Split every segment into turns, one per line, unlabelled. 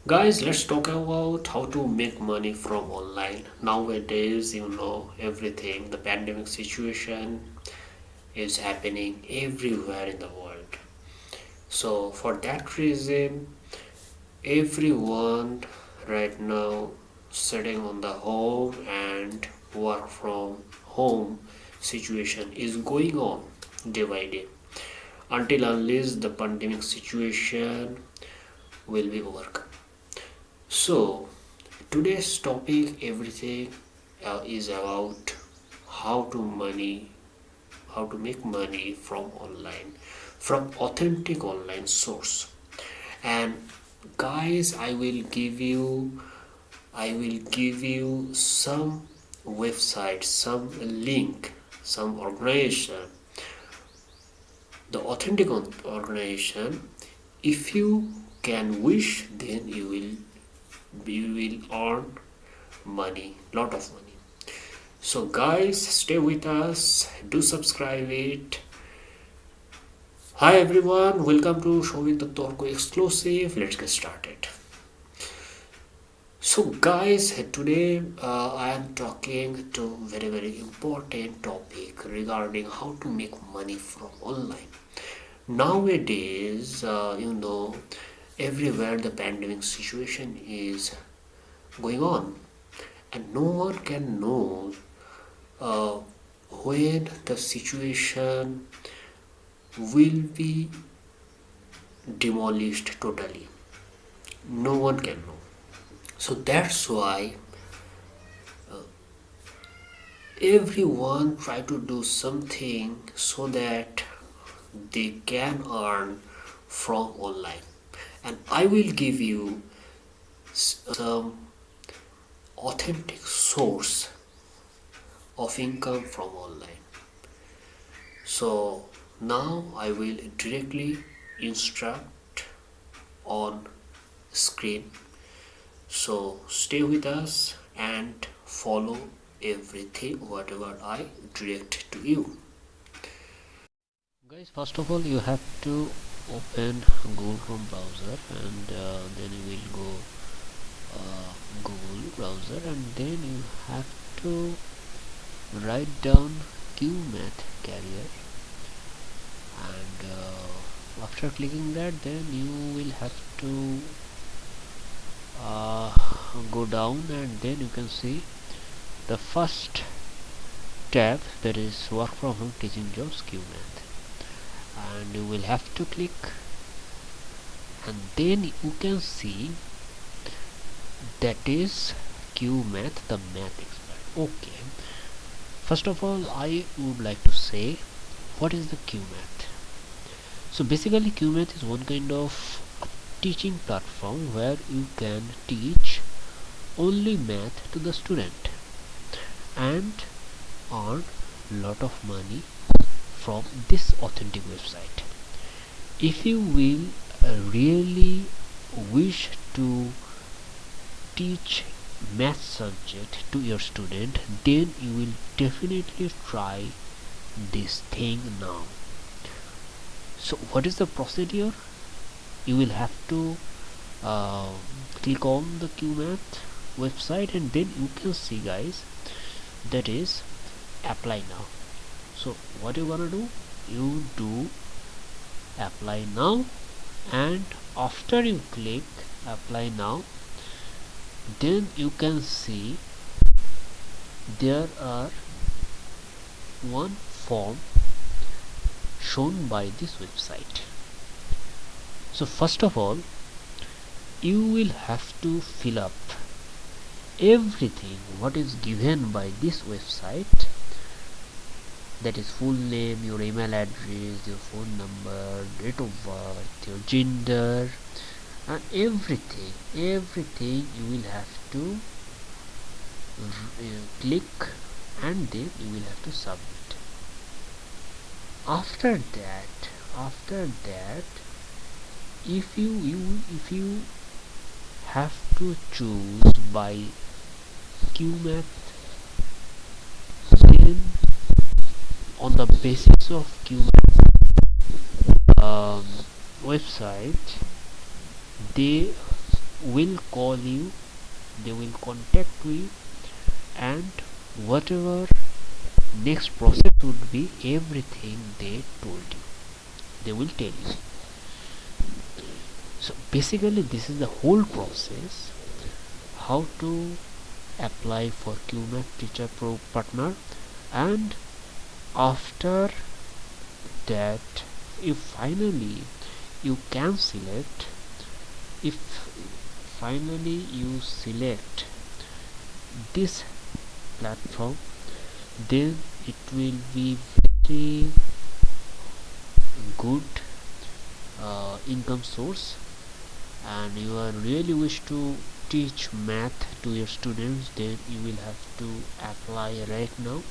Guys, let's talk about how to make money from online. Nowadays, everything, the pandemic situation is happening everywhere in the world. So, for that reason, everyone right now sitting on the home and work from home situation is going on day by day until unless the pandemic situation will be overcome. So, today's topic, everything is about how to money, how to make money from online, from authentic online source. And guys, I will give you some website, some link, some organization, the authentic organization. If you can wish, then you will earn money, lot of money. So guys, stay with us, do subscribe it. Hi everyone, welcome to Souvik Datta exclusive. Let's get started. So guys, today I am talking to very important topic regarding how to make money from online. Nowadays, everywhere the pandemic situation is going on, and no one can know uh, when the situation will be demolished totally. No one can know. So that's why everyone try to do something so that they can earn from online. And I will give you some authentic source of income from online. So now I will directly instruct on screen. So stay with us and follow everything whatever I direct to you. Guys, first of all, you have to open Google Chrome browser, and then you will go Google browser, and then you have to write down CueMath carrier, and after clicking that, then you will have to go down, and then you can see the first tab, that is work from home teaching jobs CueMath, and you will have to click, and then you can see that is CueMath, the math expert. Okay, first of all, I would like to say what is the CueMath. So basically, CueMath is one kind of teaching platform where you can teach only math to the student and earn lot of money from this authentic website. If you will really wish to teach math subject to your student, then you will definitely try this thing now. So what is the procedure? You will have to click on the CueMath website, and then you can see, guys, that is apply now. So what you gonna do, you do apply now, and after you click apply now, then you can see there are one form shown by this website. So first of all, you will have to fill up everything what is given by this website, that is full name, your email address, your phone number, date of birth, your gender, and everything you will have to click, and then you will have to submit. After that, if you have to choose by CueMath, then on the basis of CueMath website, they will call you, they will contact you, and whatever next process would be, everything they told you, they will tell you. So basically this is the whole process, how to apply for CueMath Teacher Pro Partner. And after that, if finally you can select, if finally you select this platform, then it will be very good income source, and you are really wish to teach math to your students, then you will have to apply right now,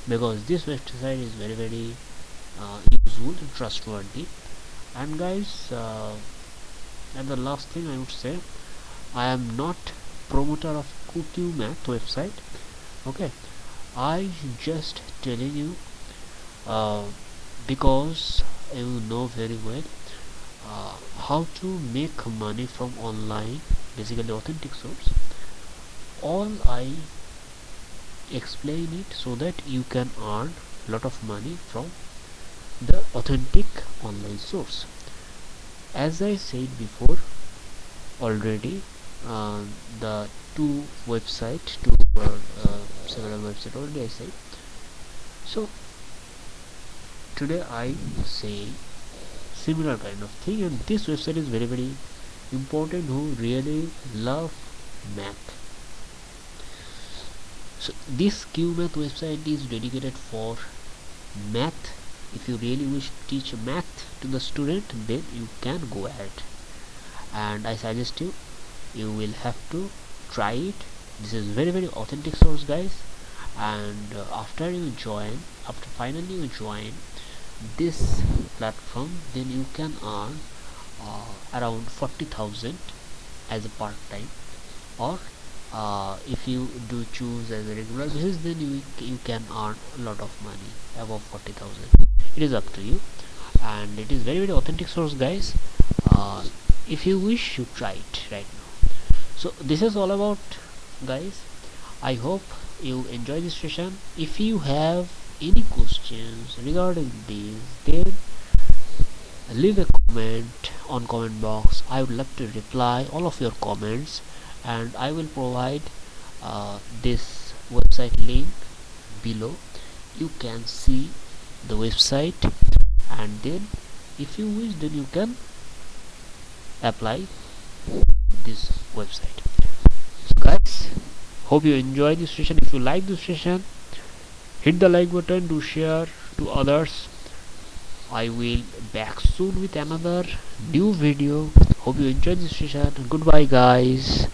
because this website is very useful and trustworthy. And guys, and the last thing I would say, I am not promoter of CueMath website. Okay, I just telling you because you know very well how to make money from online, basically authentic source. All I explain it so that you can earn lot of money from the authentic online source. As I said before already, the several website already I said. So today I say similar kind of thing, and this website is very important who really love math. So this CueMath website is dedicated for math. If you really wish to teach math to the student, then you can go ahead, and I suggest you will have to try it. This is very authentic source, guys. And after finally you join this platform, then you can earn around 40,000 as a part-time, or if you do choose as a regular basis, then you can earn a lot of money above 40,000. It is up to you, and it is very authentic source, guys. If you wish, you try it right now. So this is all about, guys. I hope you enjoy this session. If you have any questions regarding this, then leave a comment on comment box. I would love to reply all of your comments, and I will provide this website link below. You can see the website, and then if you wish, then you can apply this website. So guys, hope you enjoy this session. If you like this session, hit the like button to share to others. I will back soon with another new video. Hope you enjoyed this session. Goodbye, guys.